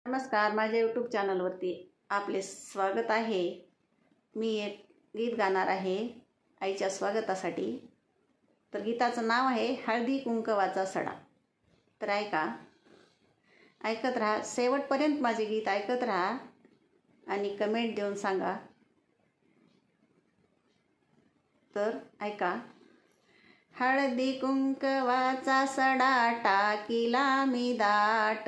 नमस्कार, माझ्या यूट्यूब चॅनलवरती आपले स्वागत आहे। मी एक गीत गाणार आहे आईच्या स्वागतासाठी। तर गीताचं नाव आहे हळदी कुंकवाचा सडा। तर ऐकत राहा, शेवटपर्यंत माझे गीत ऐकत राहा आणि कमेंट देऊन सांगा। तर ऐका। हळदी कुंकवाचा सडा टाकीला मी दाट,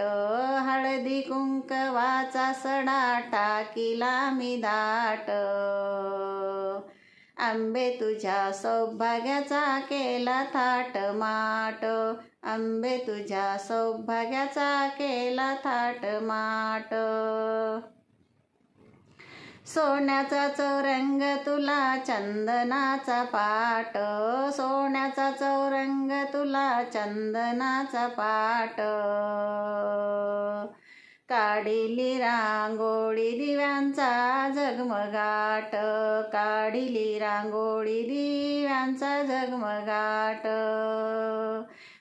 हळदी कुंकवाचा सडा टाकीला मी दाट। आंबे तुझ्या सौभाग्याचा केला थाट माट, आंबे तुझ्या सौभाग्याचा केला थाट माट। सोन्याचा चौरंग तुला चंदनाचा पाट, सोन्याचा चौरंग तुला चंदनाचा पाट। काढिली रांगोळी दिव्यांचा झगमगाट, काढिली रांगोळी दिव्यांचा झगमगाट।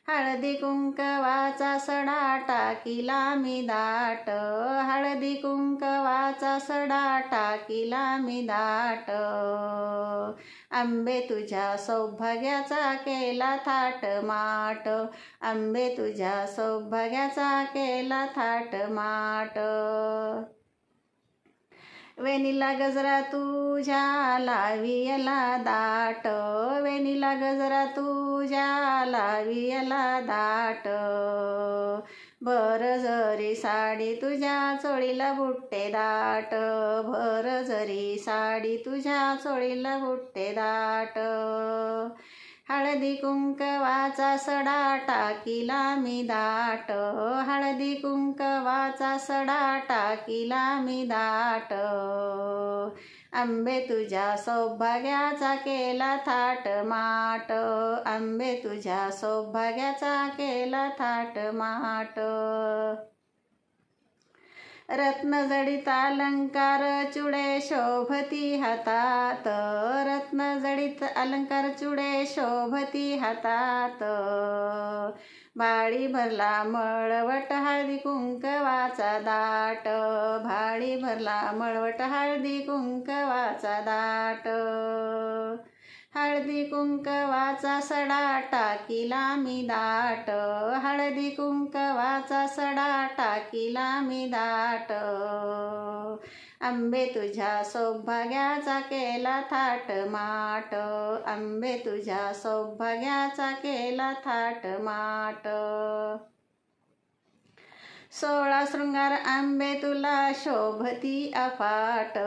हळदी कुंकवाचा सडा टाकीला मी दाट, हळदी कुंकवाचा सडा टाकीला मी दाट। आंबे तुझ्या सौभाग्याचा केला थाट माट, आंबे तुझ्या सौभाग्याचा केला थाट माट। वेणीला गजरा तुझ्या लावियला दाट, वेणीला गजरा तुझ्या लावियला दाट। भर जरी साडी तुझ्या चोळीला बुट्टे दाट, भर जरी साडी तुझ्या चोळीला बुट्टे दाट। हळदी कुंकवाचा सडा टाकीला मी दाट, हळदी कुंकवाचा सडा टाकीला मी दाट। आंबे तुझ्या सौभाग्याचा केला थाट माट, आंबे तुझ्या सौभाग्याचा केला थाट माट। रत्नजडित अलंकार चुडे शोभती हातात, रत्नजडित अलंकार चुडे शोभती हातात। भाळी भरला मळवट हळदी कुंकवाचा दाट, भाळी भरला मळवट हळदी कुंकवाचा दाट। हळदी कुंकवाचा सडा टाकीला मी दाट, हळदी कुंकवाचा सडा टाकीला मी दाट। आंबे तुझ्या सौभाग्याचा केला थाट माट, आंबे तुझ्या सौभाग्याचा केला थाट माट। 16 शृंगार आंबे तुला शोभती अफाट,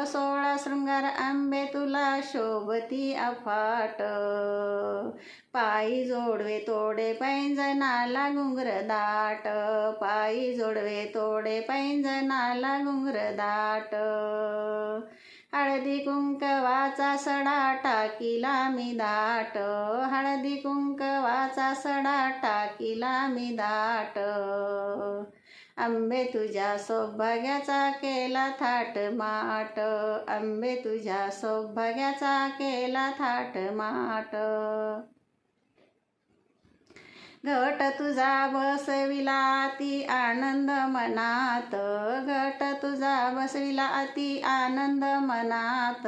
16 शृंगार आंबे तुला शोभती अफाट। पायी जोडवे तोडे पैंजनाला घुंगर दाट, पायी जोडवे तोडे पैंजनाला घुंगर दाट। हळदी कुंकवाचा सडा टाकीला मी दाट, हळदी कुंकवाचा सडा टाकीला मी दाट। आंबे तुझ्या सौभाग्याचा केला थाट माट, आंबे तुझ्या सौभाग्याचा केला थाट माट। घट तुझा बसविला अति आनंद मनात, घट तुझा बसविला अति आनंद मनात।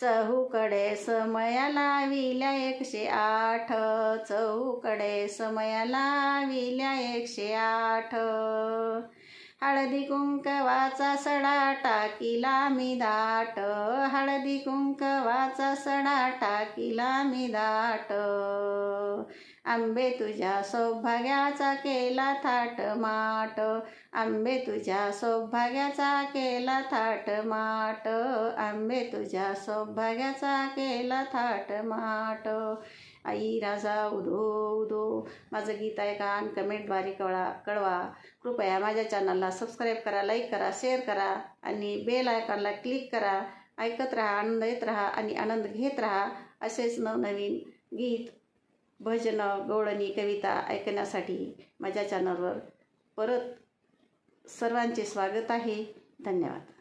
चहूकडे समयाला विल्या 108, चहूकडे समयाला विल्या 108। हळदी कुंकवाचा सडा टाकीला मी दाट, हळदी कुंकवाचा सडा टाकीला मी दाट। आंबे तुझ्या सौभाग्याचा केला थाट माट, आंबे तुझ्या सौभाग्याचा केला थाट माट, आंबे तुझ्या सौभाग्याचा केला थाट माट। आई राजा उदो उदो माझं गीत ऐका आणि कमेंटद्वारे कळवा। कृपया माझ्या चॅनलला सबस्क्राईब करा, लाईक करा, शेअर करा आणि बेल आयकॉनला क्लिक करा। ऐकत राहा, आनंद येत राहा आणि आनंद घेत राहा। असेच नवनवीन गीत, भजनं, गवळणी, कविता ऐकण्यासाठी माझ्या चॅनलवर परत सर्वांचे स्वागत आहे। धन्यवाद।